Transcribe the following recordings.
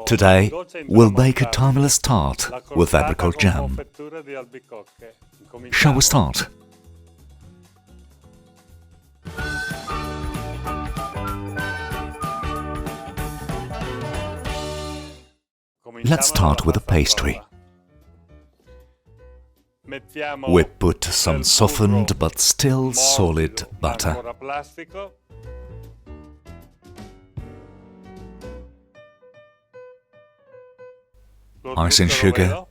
Today, we'll bake a timeless tart with apricot jam. Shall we start? Let's start with the pastry. We put some softened but still solid butter. Icing sugar,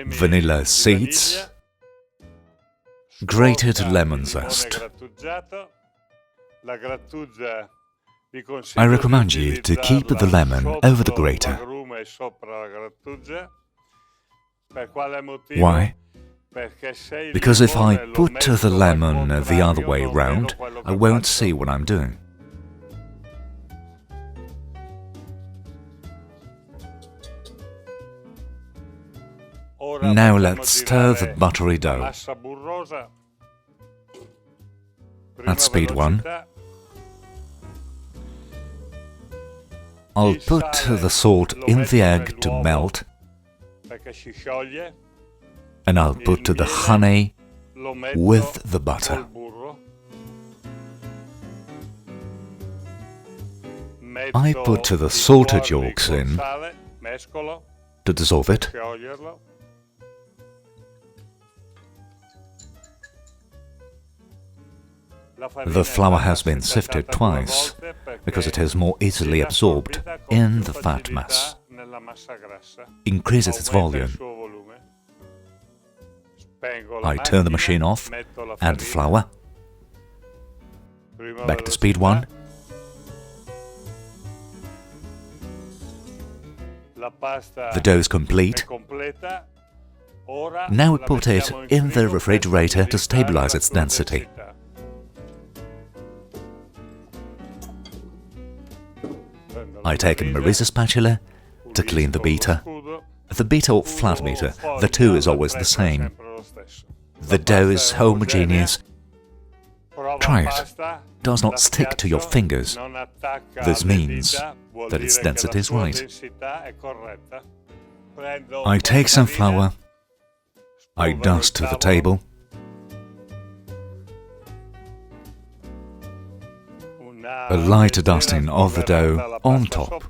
vanilla seeds, grated lemon zest. I recommend you to keep the lemon over the grater. Why? Because if I put the lemon the other way round, I won't see what I'm doing. Now let's stir the buttery dough. At speed 1, I'll put the salt in the egg to melt, and I'll put the honey with the butter. I put the salted yolks in to dissolve it. The flour has been sifted twice, because it is more easily absorbed in the fat mass. Increases its volume. I turn the machine off, add the flour. Back to speed 1. The dough is complete. Now we put it in the refrigerator to stabilize its density. I take a Marisa spatula to clean the beater. The beater or flat beater, the two is always the same. The dough is homogeneous. Try it. Does not stick to your fingers. This means that its density is right. I take some flour. I dust to the table. A light dusting of the dough on top.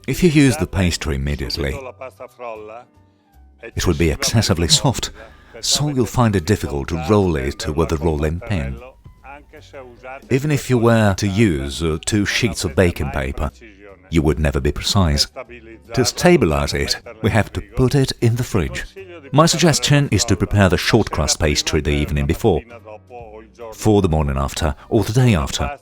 If you use the pastry immediately, it will be excessively soft, so you'll find it difficult to roll it with a rolling pin. Even if you were to use 2 sheets of baking paper, you would never be precise. To stabilize it, we have to put it in the fridge. My suggestion is to prepare the short crust pastry the evening before, for the morning after, or the day after.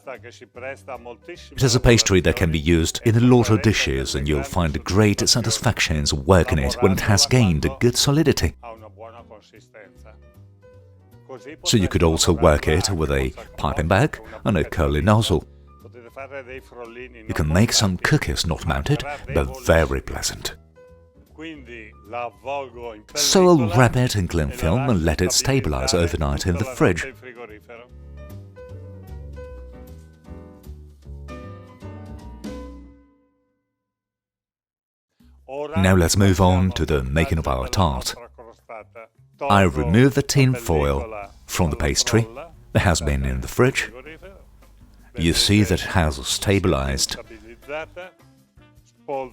It is a pastry that can be used in a lot of dishes, and you'll find great satisfaction in working it when it has gained a good solidity. So you could also work it with a piping bag and a curly nozzle. You can make some cookies not mounted, but very pleasant. So I'll wrap it in cling film and let it stabilize overnight in the fridge. Now let's move on to the making of our tart. I remove the tin foil from the pastry that has been in the fridge. You see that it has stabilized.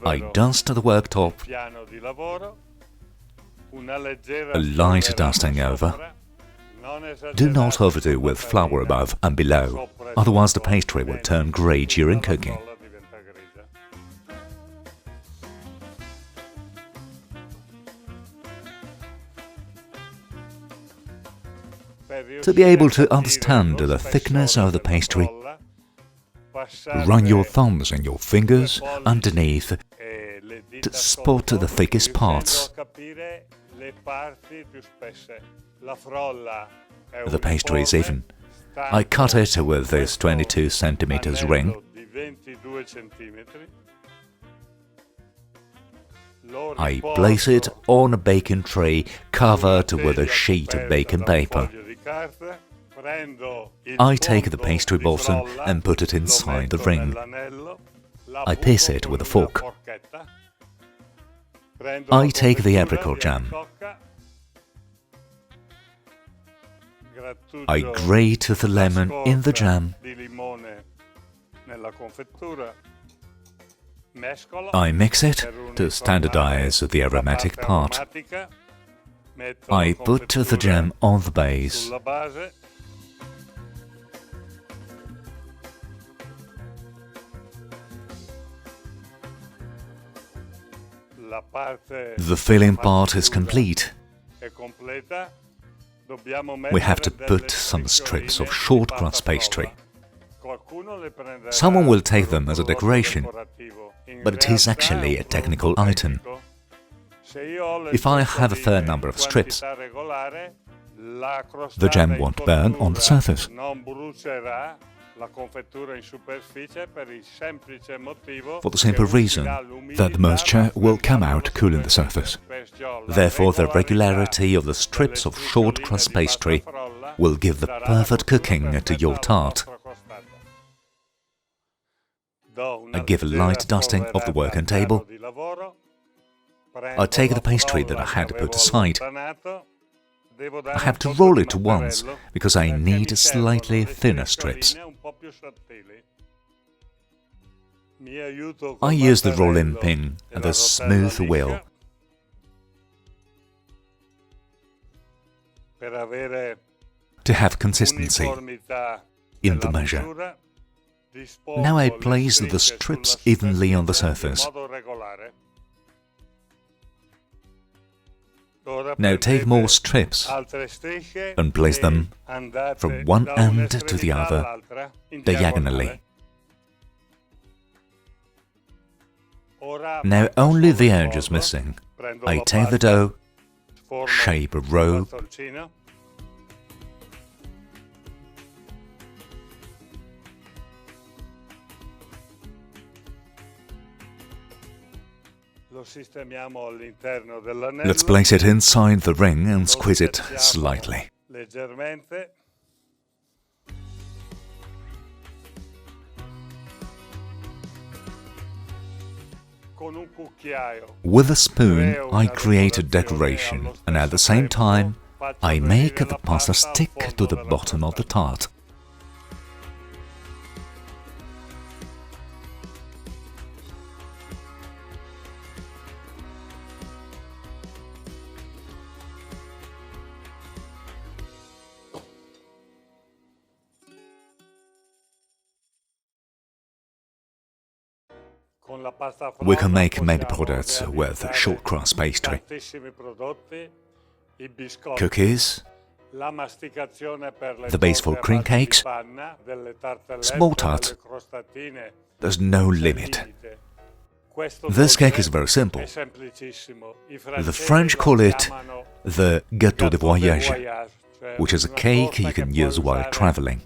I dust the worktop, a light dusting over. Do not overdo with flour above and below, otherwise the pastry will turn grey during cooking. To be able to understand the thickness of the pastry, run your thumbs and your fingers underneath to spot the thickest parts. The pastry is even. I cut it with this 22 cm ring. I place it on a baking tray covered with a sheet of baking paper. I take the pastry bottom and put it inside the ring. I pierce it with a fork. I take the apricot jam. I grate the lemon in the jam. I mix it to standardize the aromatic part. I put the jam on the base. The filling part is complete. We have to put some strips of short crust pastry. Someone will take them as a decoration, but it is actually a technical item. If I have a fair number of strips, the jam won't burn on the surface. For the simple reason that the moisture will come out cooling the surface. Therefore, the regularity of the strips of short crust pastry will give the perfect cooking to your tart. I give a light dusting of the working table. I take the pastry that I had put aside. I have to roll it once, because I need slightly thinner strips. I use the rolling pin and the smooth wheel to have consistency in the measure. Now I place the strips evenly on the surface. Now take more strips and place them from one end to the other, diagonally. Now only the edge is missing. I take the dough, shape a rope, let's place it inside the ring and squeeze it slightly. With a spoon, I create a decoration, and at the same time, I make the pasta stick to the bottom of the tart. We can make many products with short crust pastry. Cookies, the base for cream cakes, small tart. There's no limit. This cake is very simple. The French call it the gâteau de voyage, which is a cake you can use while traveling.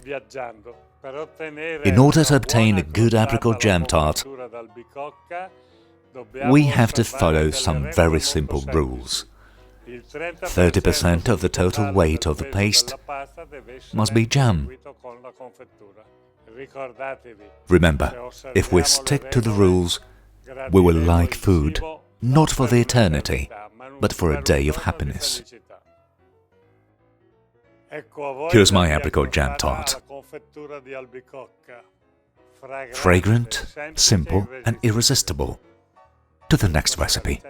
In order to obtain a good apricot jam tart, we have to follow some very simple rules. 30% of the total weight of the paste must be jam. Remember, if we stick to the rules, we will like food, not for the eternity, but for a day of happiness. Here's my apricot jam tart. Fragrant, simple and irresistible. To the next recipe.